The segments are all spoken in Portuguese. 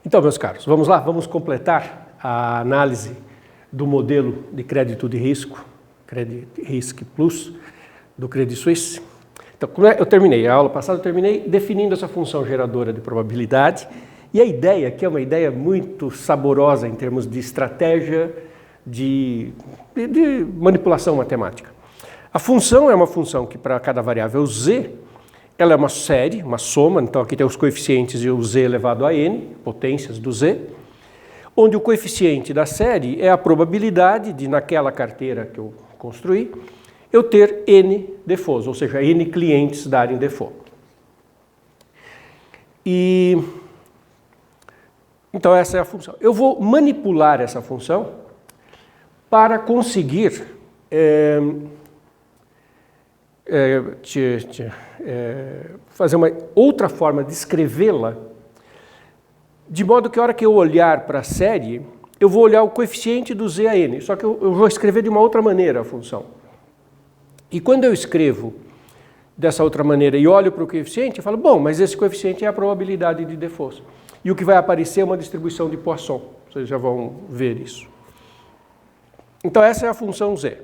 Então, meus caros, vamos lá, vamos completar a análise do modelo de crédito de risco, Credit Risk Plus, do Credit Suisse. Então, eu terminei, a aula passada eu terminei definindo essa função geradora de probabilidade, e a ideia, que é uma ideia muito saborosa em termos de estratégia de manipulação matemática. A função é uma função que para cada variável z, ela é uma série, uma soma, então aqui tem os coeficientes e o z elevado a n, potências do z, onde o coeficiente da série é a probabilidade de, naquela carteira que eu construí, eu ter n defaults, ou seja, n clientes darem default. Então essa é a função. Eu vou manipular essa função para conseguir fazer uma outra forma de escrevê-la, de modo que a hora que eu olhar para a série, eu vou olhar o coeficiente do z a n, só que eu vou escrever de uma outra maneira a função. E quando eu escrevo dessa outra maneira e olho para o coeficiente, eu falo, bom, mas esse coeficiente é a probabilidade de default. E o que vai aparecer é uma distribuição de Poisson, vocês já vão ver isso. Então essa é a função z.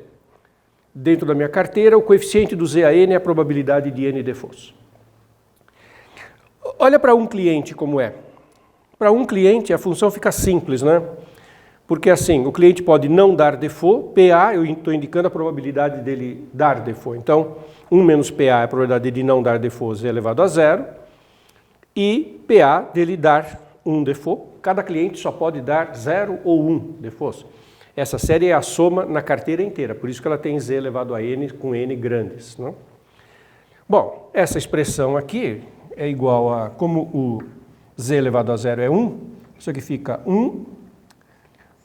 Dentro da minha carteira, o coeficiente do z a n é a probabilidade de n defaults. Olha para um cliente como é. Para um cliente a função fica simples, né? Porque assim, o cliente pode não dar default, PA, eu estou indicando a probabilidade dele dar default. Então, 1 menos PA é a probabilidade de não dar default, z elevado a 0, e PA dele dar 1 default. Cada cliente só pode dar 0 ou 1 defaults. Essa série é a soma na carteira inteira, por isso que ela tem z elevado a n com n grandes, não? Bom, essa expressão aqui é igual a, como o z elevado a 0 é 1, isso aqui fica 1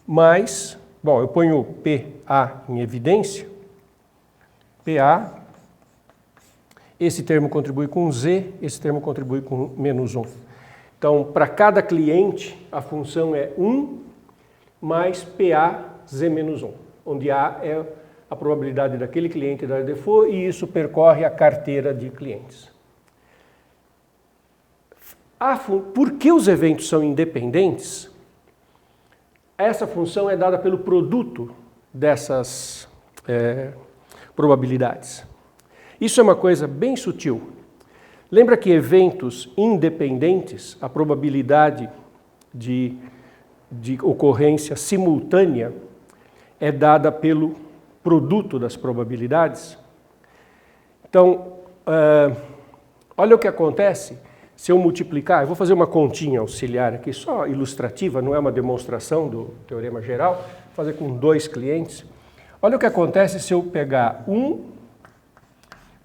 mais, bom, eu ponho PA em evidência, PA, esse termo contribui com z, esse termo contribui com menos 1. Então, para cada cliente, a função é 1 mais PA z menos 1, onde A é a probabilidade daquele cliente dar default e isso percorre a carteira de clientes. Por que os eventos são independentes? Essa função é dada pelo produto dessas probabilidades. Isso é uma coisa bem sutil. Lembra que eventos independentes, a probabilidade de ocorrência simultânea é dada pelo produto das probabilidades? Então, olha o que acontece se eu multiplicar, eu vou fazer uma continha auxiliar aqui, só ilustrativa, não é uma demonstração do teorema geral, vou fazer com 2 clientes. Olha o que acontece se eu pegar 1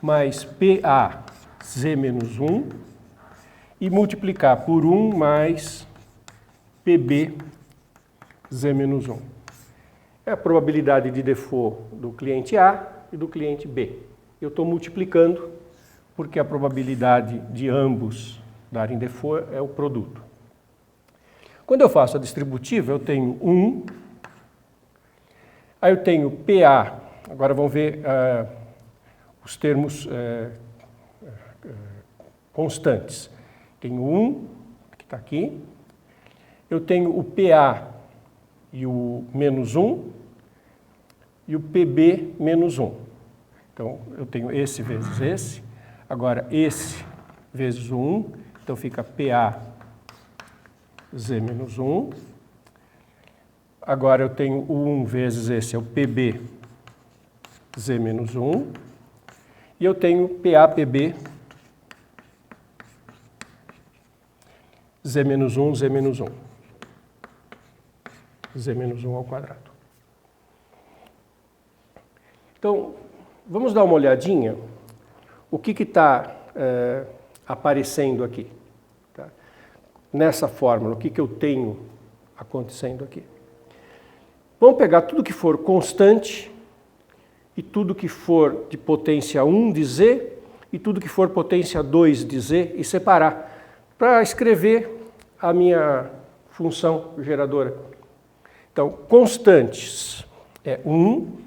mais PA z menos 1 e multiplicar por 1 mais PB z menos 1. É a probabilidade de default do cliente A e do cliente B. Eu estou multiplicando porque a probabilidade de ambos darem default é o produto. Quando eu faço a distributiva, eu tenho 1, aí eu tenho PA, agora vamos ver os termos constantes. Tenho 1, que está aqui, eu tenho o PA e o menos 1, e o PB menos 1. Então, eu tenho esse vezes esse, agora esse vezes o 1, então fica PA z menos 1. Agora eu tenho o 1 vezes esse, é o PB z menos 1. E eu tenho PA-PB z menos 1, z menos 1. Z menos 1 ao quadrado. Então, vamos dar uma olhadinha o que está aparecendo aqui. Tá? Nessa fórmula, o que eu tenho acontecendo aqui. Vamos pegar tudo que for constante e tudo que for de potência 1 de z e tudo que for potência 2 de z e separar para escrever a minha função geradora. Então, constantes é 1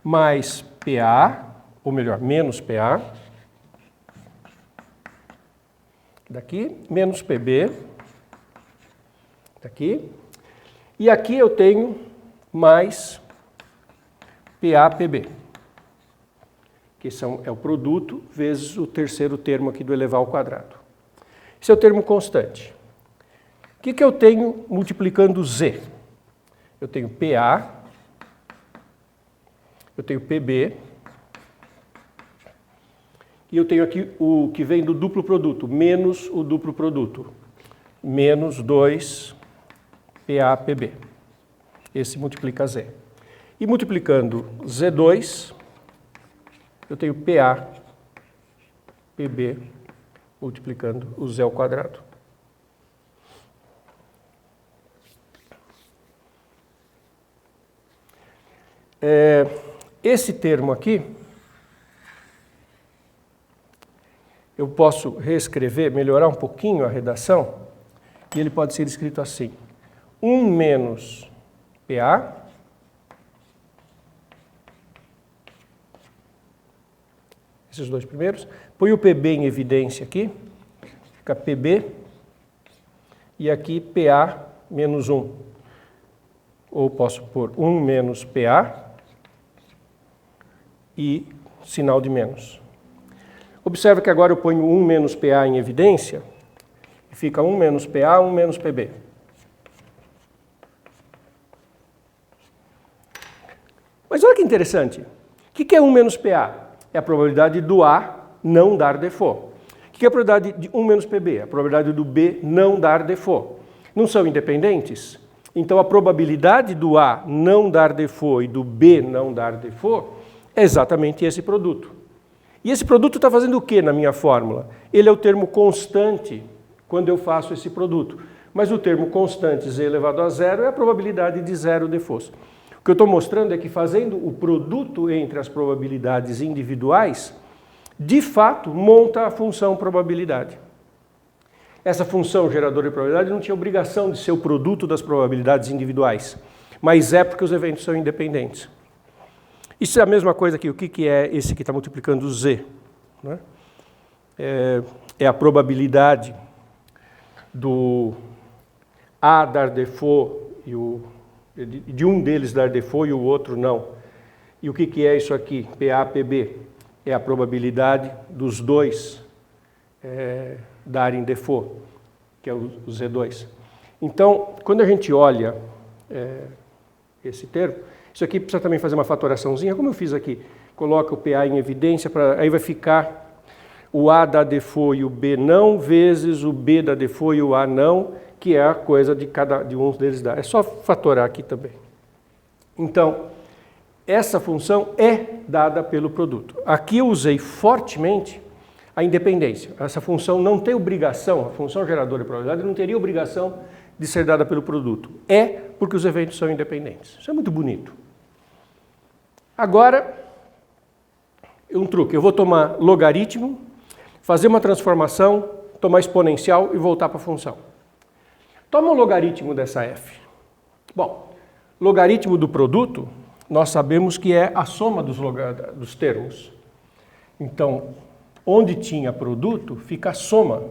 mais PA, ou melhor, menos PA, daqui, menos PB, aqui. E aqui eu tenho mais PA/PB, que é o produto vezes o terceiro termo aqui do elevar ao quadrado. Esse é o termo constante. O que eu tenho multiplicando Z? Eu tenho PA, eu tenho PB, e eu tenho aqui o que vem do duplo produto, menos o duplo produto, menos 2 PA/PB. Esse multiplica Z. E multiplicando Z2, eu tenho PA/PB multiplicando o Z ao quadrado. Esse termo aqui, eu posso reescrever, melhorar um pouquinho a redação, e ele pode ser escrito assim: 1 menos PA esses dois primeiros, põe o PB em evidência aqui, fica PB, e aqui PA menos 1. Ou posso pôr 1 menos PA e sinal de menos. Observa que agora eu ponho 1 menos PA em evidência, e fica 1 menos PA, 1 menos PB. Mas olha que interessante. O que é 1 menos PA? É a probabilidade do A não dar default. O que é a probabilidade de 1 menos PB? A probabilidade do B não dar default. Não são independentes? Então a probabilidade do A não dar default e do B não dar default é exatamente esse produto. E esse produto está fazendo o que na minha fórmula? Ele é o termo constante quando eu faço esse produto. Mas o termo constante Z elevado a zero é a probabilidade de zero defaults. O que eu estou mostrando é que fazendo o produto entre as probabilidades individuais, de fato, monta a função probabilidade. Essa função geradora de probabilidade não tinha obrigação de ser o produto das probabilidades individuais, mas é porque os eventos são independentes. Isso é a mesma coisa que o que é esse que está multiplicando o Z, né? É a probabilidade do A dar default de um deles dar default e o outro não. E o que é isso aqui? PA/PB é a probabilidade dos dois darem default, que é o Z2. Então, quando a gente olha esse termo, isso aqui precisa também fazer uma fatoraçãozinha, como eu fiz aqui. Coloca o PA em evidência, aí vai ficar o A dá default e o B não, vezes o B dá default e o A não, que é a coisa de um deles dar. É só fatorar aqui também. Então, essa função é dada pelo produto. Aqui eu usei fortemente a independência. Essa função não tem obrigação, a função geradora de probabilidade não teria obrigação de ser dada pelo produto. É porque os eventos são independentes. Isso é muito bonito. Agora, um truque. Eu vou tomar logaritmo, fazer uma transformação, tomar exponencial e voltar para a função. Toma o logaritmo dessa f. Bom, logaritmo do produto, nós sabemos que é a soma dos termos. Então, onde tinha produto, fica a soma.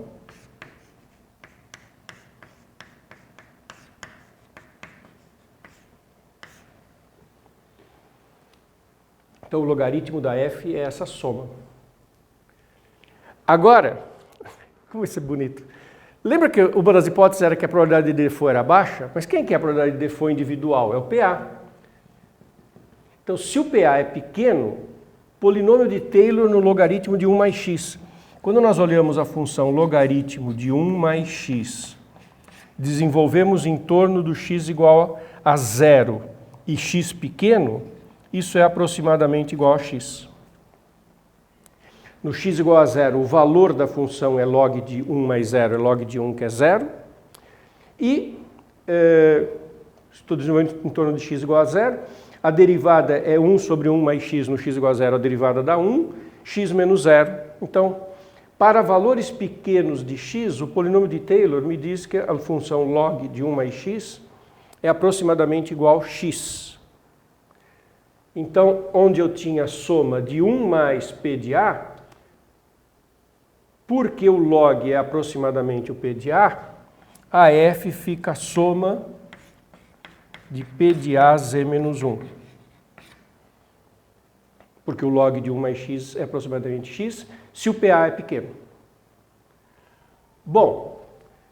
Então, o logaritmo da f é essa soma. Agora, como isso é bonito. Lembra que uma das hipóteses era que a probabilidade de default era baixa? Mas quem que é a probabilidade de default individual? É o PA. Então, se o PA é pequeno, polinômio de Taylor no logaritmo de 1 mais x. Quando nós olhamos a função logaritmo de 1 mais x, desenvolvemos em torno do x igual a 0 e x pequeno, isso é aproximadamente igual a x. No x igual a 0, o valor da função é log de 1 mais 0, é log de 1, que é 0. E estou desenvolvendo em torno de x igual a 0. A derivada é 1 sobre 1 mais x no x igual a 0, a derivada dá 1, x menos 0. Então, para valores pequenos de x, o polinômio de Taylor me diz que a função log de 1 mais x é aproximadamente igual a x. Então, onde eu tinha soma de 1 mais p de a, porque o log é aproximadamente o p de a, a F fica a soma de P de A Z menos 1. Porque o log de 1 mais x é aproximadamente x, se o PA é pequeno. Bom,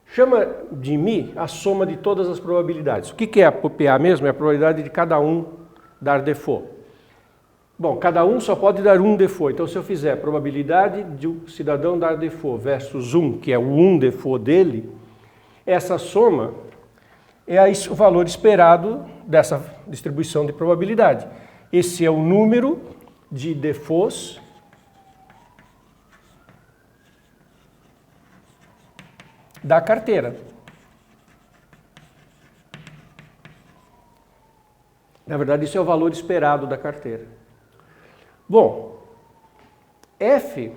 chama de μ a soma de todas as probabilidades. O que é a PA mesmo? É a probabilidade de cada um dar default. Bom, cada um só pode dar um default. Então, se eu fizer a probabilidade de o cidadão dar default versus 1, que é o 1 default dele, essa soma é o valor esperado dessa distribuição de probabilidade. Esse é o número de defaults da carteira. Na verdade, isso é o valor esperado da carteira. Bom, F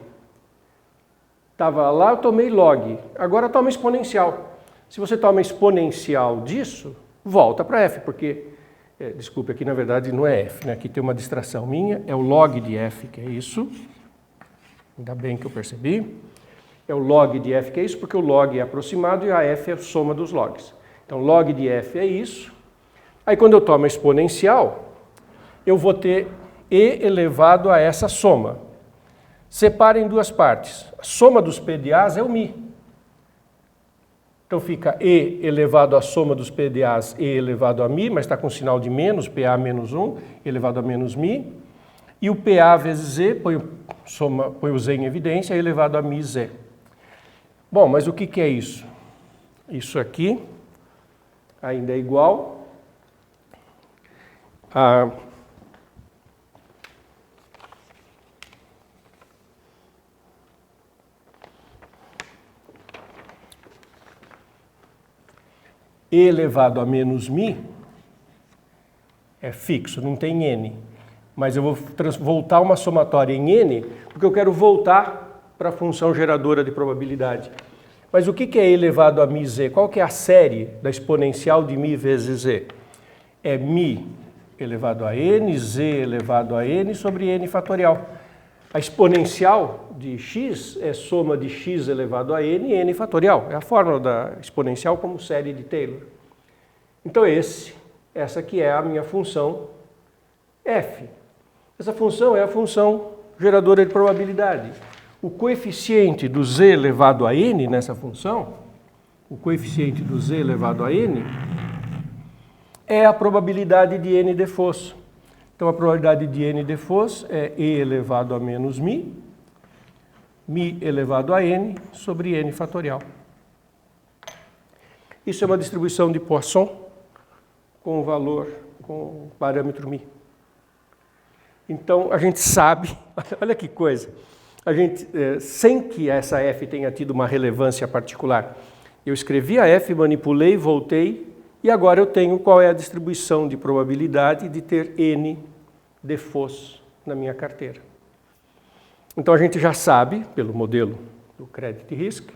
estava lá, eu tomei log, agora toma exponencial. Se você toma exponencial disso, volta para F, porque, desculpe, aqui na verdade não é F, né? Aqui tem uma distração minha, é o log de F, que é isso. Ainda bem que eu percebi. É o log de F que é isso, porque o log é aproximado e a F é a soma dos logs. Então, log de F é isso. Aí, quando eu tomo a exponencial, eu vou ter E elevado a essa soma. Separa em duas partes. A soma dos PDAs é o μ. Então, fica E elevado à soma dos PDAs, E elevado a μ, mas está com sinal de menos, PA menos 1, elevado a menos μ. E o PA vezes Z, põe o Z em evidência, elevado a μ Z. Bom, mas o que é isso? Isso aqui ainda é igual a E elevado a menos μ é fixo, não tem N. Mas eu vou voltar uma somatória em N, porque eu quero voltar para a função geradora de probabilidade. Mas o que é E elevado a μ Z? Qual que é a série da exponencial de μ vezes Z? É μ elevado a N, Z elevado a N sobre N fatorial. A exponencial de x é soma de x elevado a N e N fatorial. É a fórmula da exponencial como série de Taylor. Então essa aqui é a minha função f. Essa função é a função geradora de probabilidade. O coeficiente do z elevado a n nessa função, o coeficiente do z elevado a n, é a probabilidade de n defaults. Então, a probabilidade de n defaults é e elevado a menos μ, μ elevado a n sobre n fatorial. Isso é uma distribuição de Poisson com o valor, com o parâmetro μ. Então, a gente sabe, olha que coisa, a gente, sem que essa f tenha tido uma relevância particular, eu escrevi a f, manipulei, voltei, e agora eu tenho qual é a distribuição de probabilidade de ter n defaults na minha carteira. Então, a gente já sabe, pelo modelo do Credit Risk,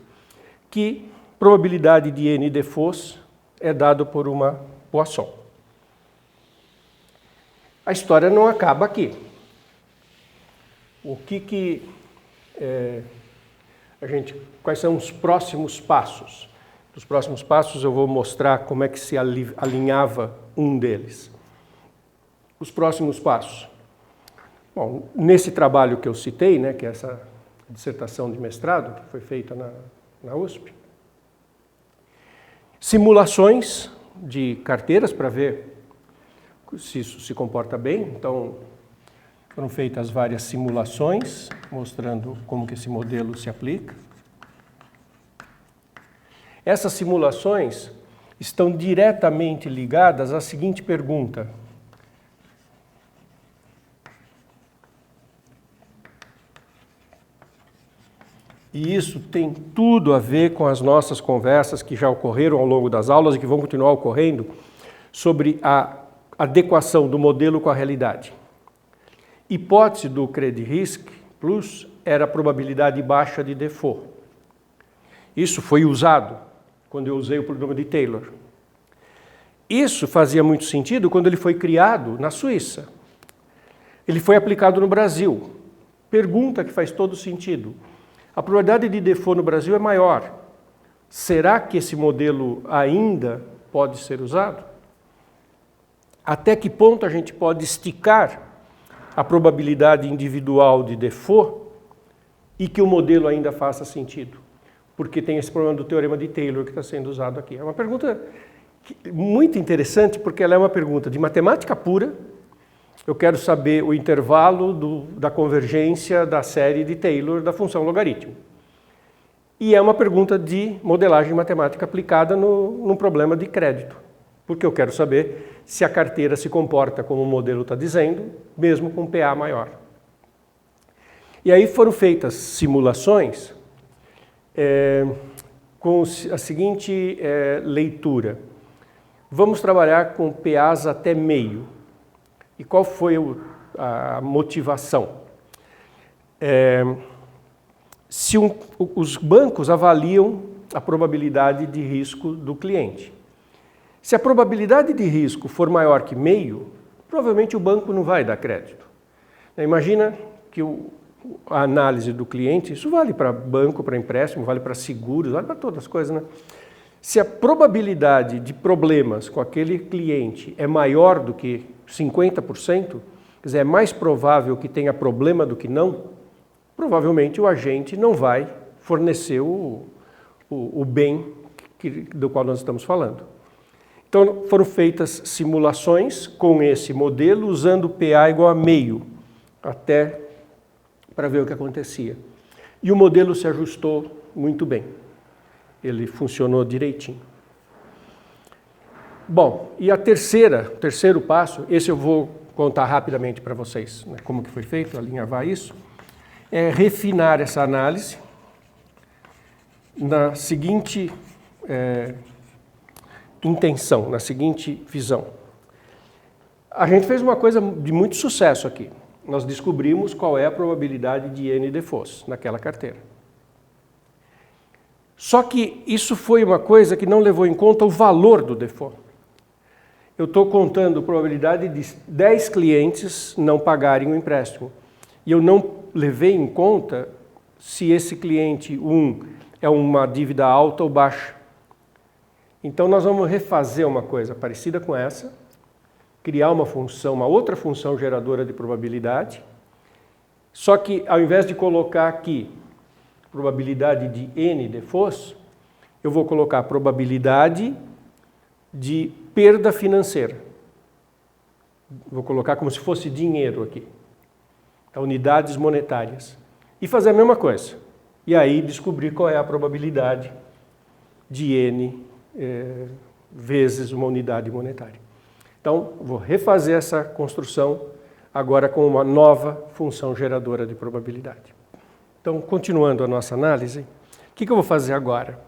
que probabilidade de n defaults é dado por uma Poisson. A história não acaba aqui. Quais são os próximos passos? Nos próximos passos eu vou mostrar como é que se alinhava um deles. Os próximos passos. Bom, nesse trabalho que eu citei, né, que é essa dissertação de mestrado, que foi feita na USP, simulações de carteiras para ver se isso se comporta bem. Então, foram feitas várias simulações, mostrando como que esse modelo se aplica. Essas simulações estão diretamente ligadas à seguinte pergunta. E isso tem tudo a ver com as nossas conversas que já ocorreram ao longo das aulas e que vão continuar ocorrendo sobre a adequação do modelo com a realidade. Hipótese do Credit Risk Plus era a probabilidade baixa de default. Isso foi usado quando eu usei o polinômio de Taylor. Isso fazia muito sentido quando ele foi criado na Suíça. Ele foi aplicado no Brasil. Pergunta que faz todo sentido. A probabilidade de default no Brasil é maior, será que esse modelo ainda pode ser usado? Até que ponto a gente pode esticar a probabilidade individual de default e que o modelo ainda faça sentido? Porque tem esse problema do teorema de Taylor que está sendo usado aqui. É uma pergunta muito interessante, porque ela é uma pergunta de matemática pura. Eu quero saber o intervalo da convergência da série de Taylor da função logaritmo. E é uma pergunta de modelagem matemática aplicada num problema de crédito, porque eu quero saber se a carteira se comporta como o modelo está dizendo, mesmo com PA maior. E aí foram feitas simulações com a seguinte leitura. Vamos trabalhar com PAs até meio. E qual foi a motivação? Os bancos avaliam a probabilidade de risco do cliente. Se a probabilidade de risco for maior que meio, provavelmente o banco não vai dar crédito. Imagina que a análise do cliente, isso vale para banco, para empréstimo, vale para seguros, vale para todas as coisas, né? Se a probabilidade de problemas com aquele cliente é maior do que 50%, quer dizer, é mais provável que tenha problema do que não, provavelmente o agente não vai fornecer o bem do qual nós estamos falando. Então, foram feitas simulações com esse modelo, usando PA igual a meio, até para ver o que acontecia. E o modelo se ajustou muito bem. Ele funcionou direitinho. Bom, e o terceiro passo, esse eu vou contar rapidamente para vocês, né, como que foi feito, alinhavar isso, é refinar essa análise na seguinte intenção, na seguinte visão. A gente fez uma coisa de muito sucesso aqui. Nós descobrimos qual é a probabilidade de N defaults naquela carteira. Só que isso foi uma coisa que não levou em conta o valor do default. Eu estou contando a probabilidade de 10 clientes não pagarem o empréstimo. E eu não levei em conta se esse cliente 1 é uma dívida alta ou baixa. Então nós vamos refazer uma coisa parecida com essa, criar uma outra função geradora de probabilidade, só que ao invés de colocar aqui probabilidade de N defaults, eu vou colocar probabilidade de perda financeira. Vou colocar como se fosse dinheiro aqui. Então, unidades monetárias. E fazer a mesma coisa. E aí descobrir qual é a probabilidade de N vezes uma unidade monetária. Então, vou refazer essa construção agora com uma nova função geradora de probabilidade. Então, continuando a nossa análise, o que eu vou fazer agora?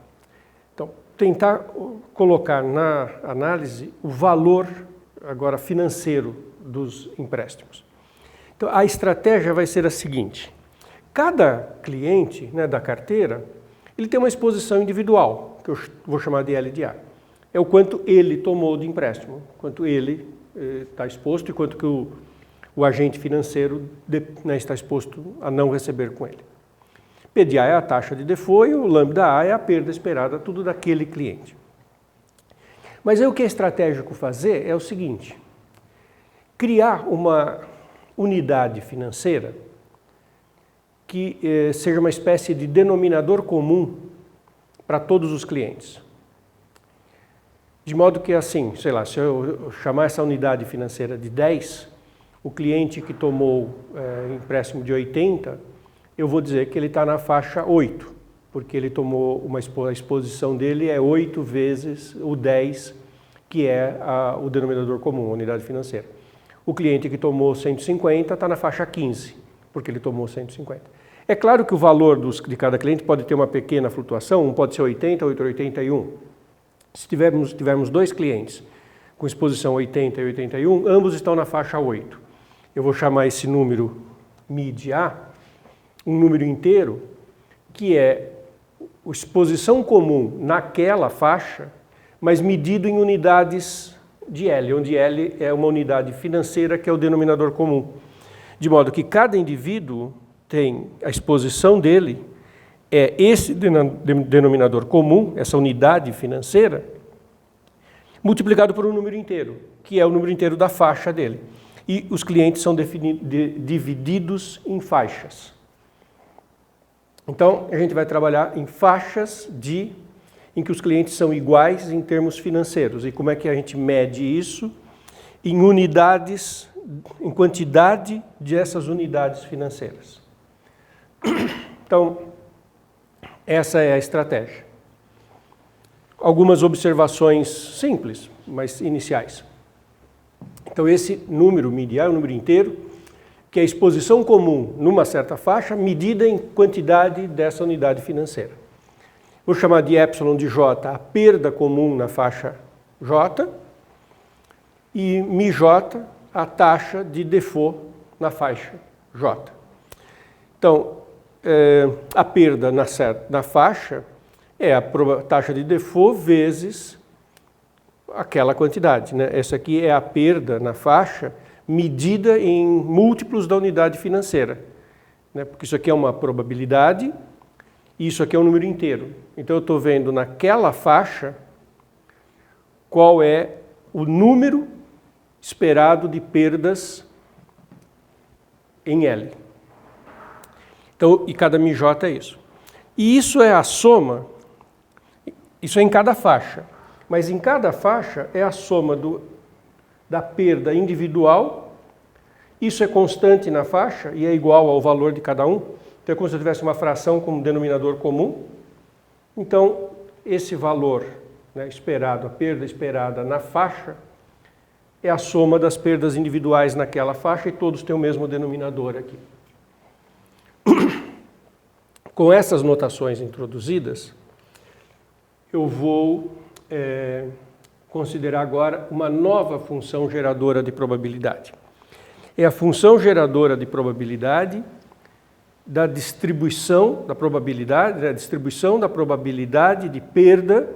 Então, tentar colocar na análise o valor agora financeiro dos empréstimos. Então, a estratégia vai ser a seguinte. Cada cliente, né, da carteira, ele tem uma exposição individual, que eu vou chamar de LDA. É o quanto ele tomou de empréstimo, quanto ele está exposto e quanto que o agente financeiro está exposto a não receber com ele. PDA é a taxa de default e o lambda A é a perda esperada, tudo daquele cliente. Mas aí o que é estratégico fazer é o seguinte, criar uma unidade financeira que seja uma espécie de denominador comum para todos os clientes. De modo que assim, sei lá, se eu chamar essa unidade financeira de 10, o cliente que tomou empréstimo de 80, eu vou dizer que ele está na faixa 8, porque ele tomou a exposição dele é 8 vezes o 10, que é o denominador comum, a unidade financeira. O cliente que tomou 150 está na faixa 15, porque ele tomou 150. É claro que o valor de cada cliente pode ter uma pequena flutuação, um pode ser 80, outro 81. Se tivermos dois clientes com exposição 80 e 81, ambos estão na faixa 8. Eu vou chamar esse número mid A, um número inteiro, que é a exposição comum naquela faixa, mas medido em unidades de L, onde L é uma unidade financeira que é o denominador comum. De modo que cada indivíduo tem a exposição dele é esse denominador comum, essa unidade financeira, multiplicado por um número inteiro, que é o número inteiro da faixa dele. E os clientes são divididos em faixas. Então, a gente vai trabalhar em faixas em que os clientes são iguais em termos financeiros. E como é que a gente mede isso? Em unidades, em quantidade dessas unidades financeiras. Então, essa é a estratégia. Algumas observações simples, mas iniciais. Então, esse número medial é um número inteiro, que é a exposição comum numa certa faixa, medida em quantidade dessa unidade financeira. Vou chamar de epsilon de J a perda comum na faixa J, e μJ a taxa de default na faixa J. Então, a perda na faixa é a taxa de default vezes aquela quantidade, né? Essa aqui é a perda na faixa medida em múltiplos da unidade financeira, né? Porque isso aqui é uma probabilidade e isso aqui é um número inteiro. Então eu estou vendo naquela faixa qual é o número esperado de perdas em L. Então, e cada μJ é isso. E isso é a soma, isso é em cada faixa, mas em cada faixa é a soma da perda individual, isso é constante na faixa e é igual ao valor de cada um. Então é como se eu tivesse uma fração como denominador comum. Então, esse valor, né, esperado, a perda esperada na faixa, é a soma das perdas individuais naquela faixa e todos têm o mesmo denominador aqui. Com essas notações introduzidas, eu vou considerar agora uma nova função geradora de probabilidade. É a função geradora de probabilidade da distribuição da probabilidade, da distribuição da probabilidade de perda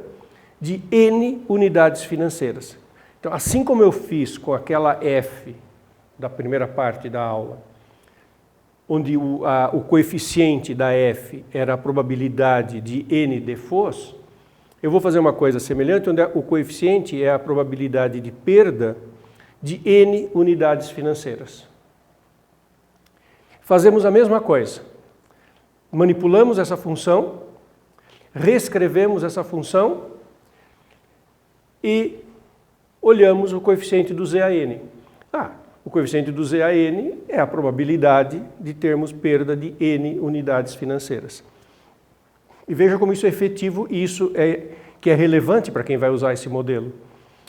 de N unidades financeiras. Então, assim como eu fiz com aquela F da primeira parte da aula, onde o coeficiente da F era a probabilidade de N defaults, eu vou fazer uma coisa semelhante, onde o coeficiente é a probabilidade de perda de N unidades financeiras. Fazemos a mesma coisa. Manipulamos essa função, reescrevemos essa função e olhamos o coeficiente do ZAN. O coeficiente do ZAN é a probabilidade de termos perda de N unidades financeiras. E veja como isso é efetivo e isso que é relevante para quem vai usar esse modelo.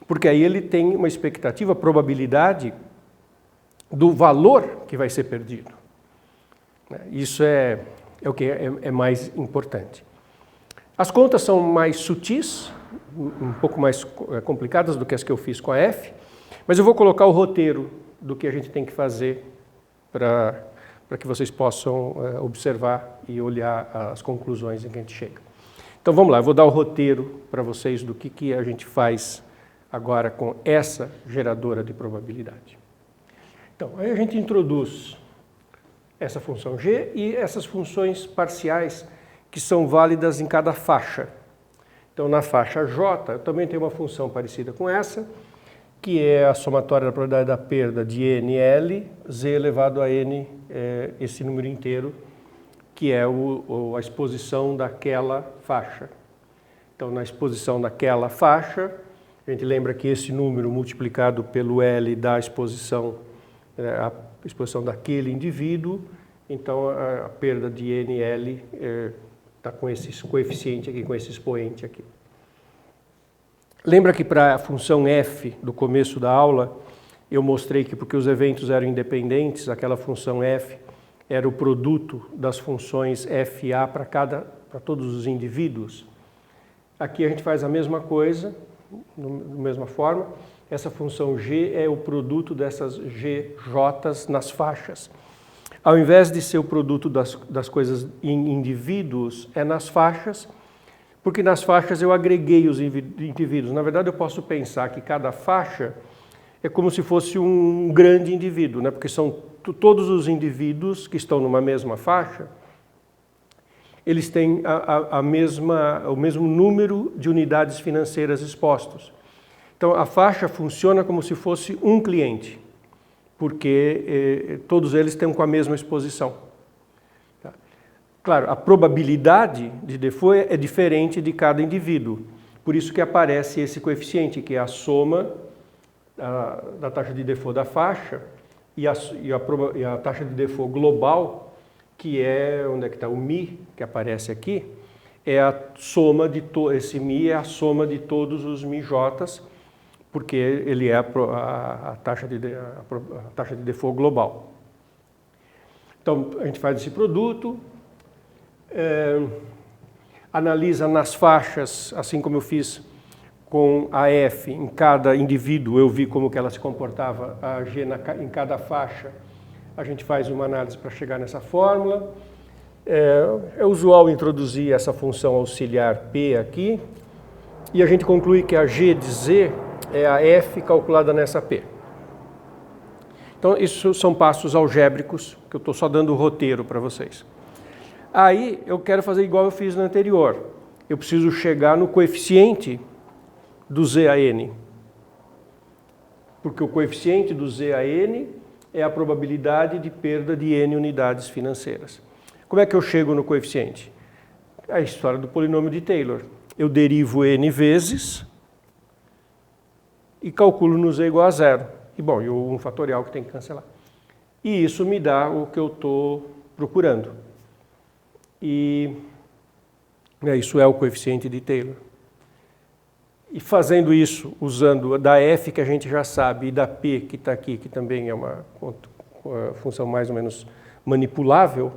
Porque aí ele tem uma expectativa, probabilidade do valor que vai ser perdido. Isso é o que é mais importante. As contas são mais sutis, um pouco mais complicadas do que as que eu fiz com a F, mas eu vou colocar o roteiro do que a gente tem que fazer para que vocês possam observar e olhar as conclusões em que a gente chega. Então vamos lá, eu vou dar o roteiro para vocês do que a gente faz agora com essa geradora de probabilidade. Então, aí a gente introduz essa função G e essas funções parciais que são válidas em cada faixa. Então, na faixa J, eu também tenho uma função parecida com essa, que é a somatória da probabilidade da perda de NL, Z elevado a N, esse número inteiro, que é a exposição daquela faixa. Então, na exposição daquela faixa, a gente lembra que esse número multiplicado pelo L dá a exposição daquele indivíduo, então a perda de NL está com esse coeficiente aqui, com esse expoente aqui. Lembra que para a função f do começo da aula, eu mostrei que porque os eventos eram independentes, aquela função f era o produto das funções FA para todos os indivíduos. Aqui a gente faz a mesma coisa, da mesma forma. Essa função g é o produto dessas GJs nas faixas. Ao invés de ser o produto das coisas em indivíduos, é nas faixas, porque nas faixas eu agreguei os indivíduos. Na verdade, eu posso pensar que cada faixa é como se fosse um grande indivíduo, né? Porque são todos os indivíduos que estão numa mesma faixa, eles têm o mesmo número de unidades financeiras expostos. Então, a faixa funciona como se fosse um cliente, porque todos eles têm com a mesma exposição. Tá? Claro, a probabilidade de default é diferente de cada indivíduo, por isso que aparece esse coeficiente, que é a soma da taxa de default da faixa e a taxa de default global, que é, onde é que está o Mi, que aparece aqui, é a soma de esse Mi é a soma de todos os MIJs, porque ele é a taxa de default global. Então, a gente faz esse produto, analisa nas faixas, assim como eu fiz com a F, em cada indivíduo eu vi como que ela se comportava, a G em cada faixa, a gente faz uma análise para chegar nessa fórmula. É usual introduzir essa função auxiliar P aqui, e a gente conclui que a G de Z é a F calculada nessa P. Então, isso são passos algébricos, que eu estou só dando o roteiro para vocês. Aí, eu quero fazer igual eu fiz no anterior. Eu preciso chegar no coeficiente do Z a N. Porque o coeficiente do Z a N é a probabilidade de perda de N unidades financeiras. Como é que eu chego no coeficiente? A história do polinômio de Taylor. Eu derivo N vezes e calculo no Z igual a zero. E bom, e o 1 fatorial que tem que cancelar. E isso me dá o que eu estou procurando. E isso é o coeficiente de Taylor. E fazendo isso, usando da F que a gente já sabe e da P que está aqui, que também é uma função mais ou menos manipulável,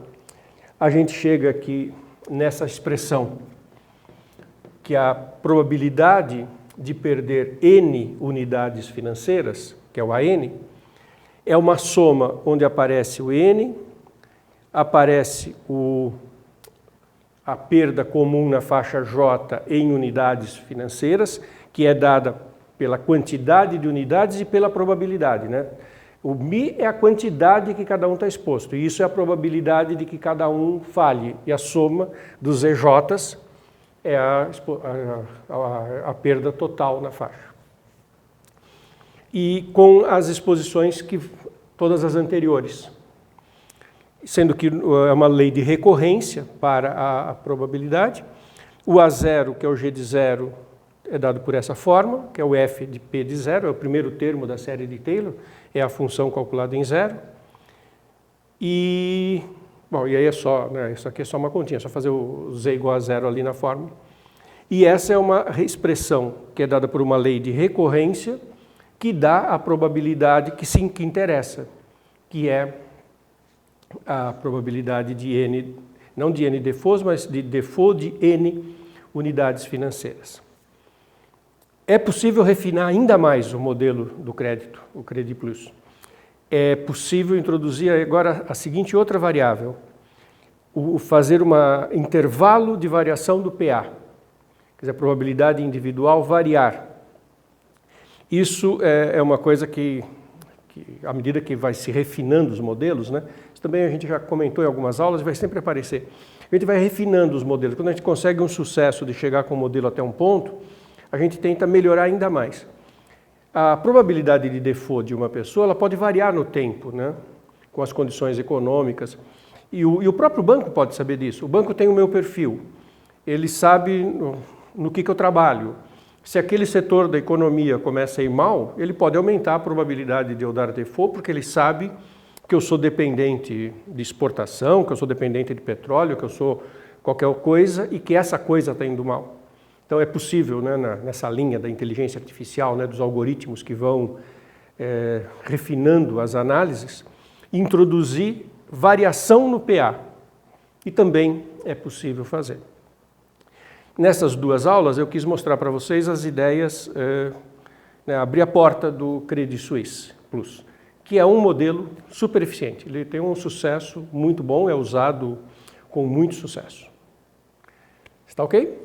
a gente chega aqui nessa expressão, que a probabilidade de perder N unidades financeiras, que é o AN, é uma soma onde aparece o N, aparece a perda comum na faixa J em unidades financeiras, que é dada pela quantidade de unidades e pela probabilidade, né? O Mi é a quantidade que cada um está exposto, e isso é a probabilidade de que cada um falhe. E a soma dos EJs é a perda total na faixa. E com as exposições todas as anteriores. Sendo que é uma lei de recorrência para a probabilidade. O A0, que é o G de zero, é dado por essa forma, que é o F de P de zero, é o primeiro termo da série de Taylor, é a função calculada em zero. E aí é só, né, isso aqui é só uma continha, é só fazer o Z igual a zero ali na fórmula. E essa é uma expressão que é dada por uma lei de recorrência, que dá a probabilidade que interessa, que é a probabilidade de N, não de N defaults, mas de default de N unidades financeiras. É possível refinar ainda mais o modelo do crédito, o Credit Plus. É possível introduzir agora a seguinte outra variável, fazer um intervalo de variação do PA, quer dizer, a probabilidade individual variar. Isso é uma coisa que, à medida que vai se refinando os modelos, né? Isso também a gente já comentou em algumas aulas e vai sempre aparecer. A gente vai refinando os modelos. Quando a gente consegue um sucesso de chegar com o modelo até um ponto, a gente tenta melhorar ainda mais. A probabilidade de default de uma pessoa ela pode variar no tempo, né? Com as condições econômicas. E o próprio banco pode saber disso. O banco tem o meu perfil. Ele sabe no que eu trabalho. Se aquele setor da economia começa a ir mal, ele pode aumentar a probabilidade de eu dar default, porque ele sabe que eu sou dependente de exportação, que eu sou dependente de petróleo, que eu sou qualquer coisa e que essa coisa está indo mal. Então é possível, né, nessa linha da inteligência artificial, né, dos algoritmos que vão refinando as análises, introduzir variação no PA. E também é possível fazer. Nessas duas aulas eu quis mostrar para vocês as ideias, abrir a porta do Credit Suisse Plus, que é um modelo super eficiente. Ele tem um sucesso muito bom, é usado com muito sucesso. Está ok?